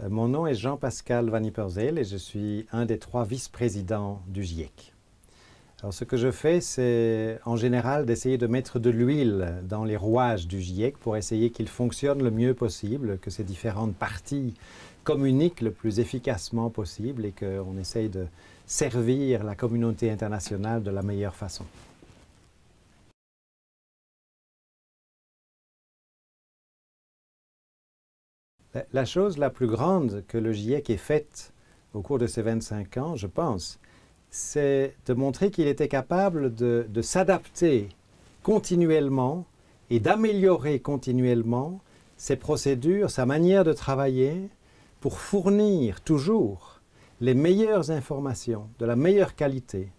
Mon nom est Jean-Pascal Van Ypersele et je suis un des 3 vice-présidents du GIEC. Alors ce que je fais, c'est en général d'essayer de mettre de l'huile dans les rouages du GIEC pour essayer qu'il fonctionne le mieux possible, que ces différentes parties communiquent le plus efficacement possible et qu'on essaye de servir la communauté internationale de la meilleure façon. La chose la plus grande que le GIEC ait faite au cours de ces 25 ans, je pense, c'est de montrer qu'il était capable de s'adapter continuellement et d'améliorer continuellement ses procédures, sa manière de travailler pour fournir toujours les meilleures informations de la meilleure qualité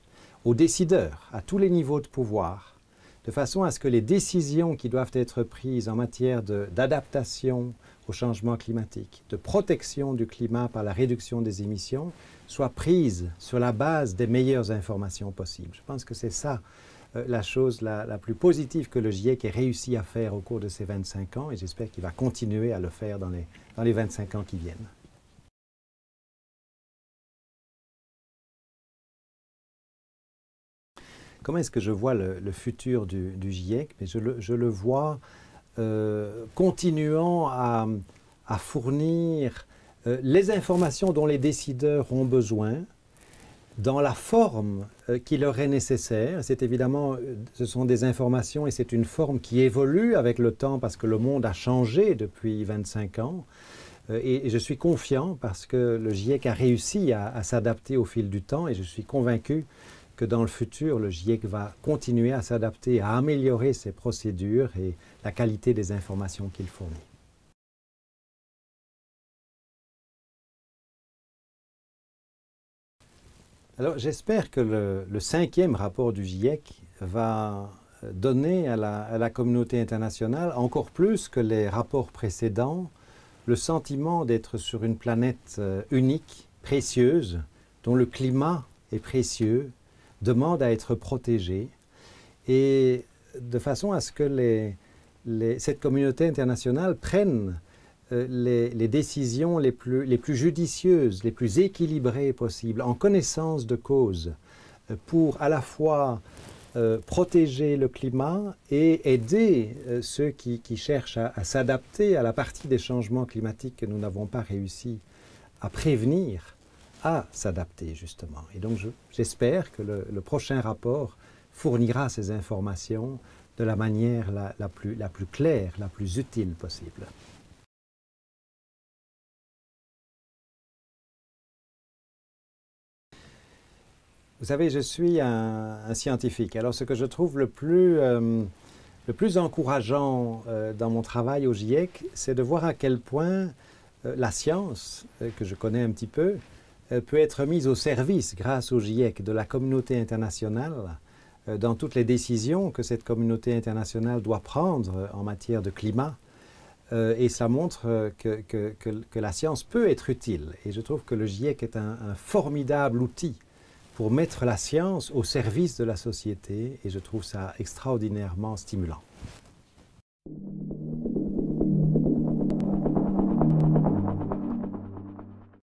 aux décideurs à tous les niveaux de pouvoir, de façon à ce que les décisions qui doivent être prises en matière d'adaptation au changement climatique, de protection du climat par la réduction des émissions, soient prises sur la base des meilleures informations possibles. Je pense que c'est ça la chose la plus positive que le GIEC ait réussi à faire au cours de ces 25 ans et j'espère qu'il va continuer à le faire dans les 25 ans qui viennent. Comment est-ce que je vois le futur du GIEC? Mais je le vois continuant à fournir les informations dont les décideurs ont besoin dans la forme qui leur est nécessaire. C'est évidemment, ce sont des informations et c'est une forme qui évolue avec le temps parce que le monde a changé depuis 25 ans. Et je suis confiant parce que le GIEC a réussi à s'adapter au fil du temps et je suis convaincu que dans le futur, le GIEC va continuer à s'adapter, à améliorer ses procédures et la qualité des informations qu'il fournit. Alors j'espère que le 5e rapport du GIEC va donner à la communauté internationale, encore plus que les rapports précédents, le sentiment d'être sur une planète unique, précieuse, dont le climat est précieux, demande à être protégé et de façon à ce que cette communauté internationale prenne les décisions les plus judicieuses, les plus équilibrées possibles, en connaissance de cause, pour à la fois protéger le climat et aider ceux qui cherchent à s'adapter à la partie des changements climatiques que nous n'avons pas réussi à prévenir, à s'adapter justement. Et donc j'espère que le prochain rapport fournira ces informations de la manière la plus claire, la plus utile possible. Vous savez, je suis un scientifique. Alors ce que je trouve le plus encourageant dans mon travail au GIEC, c'est de voir à quel point la science, que je connais un petit peu, peut être mise au service, grâce au GIEC, de la communauté internationale dans toutes les décisions que cette communauté internationale doit prendre en matière de climat. Et cela montre que la science peut être utile. Et je trouve que le GIEC est un formidable outil pour mettre la science au service de la société. Et je trouve ça extraordinairement stimulant.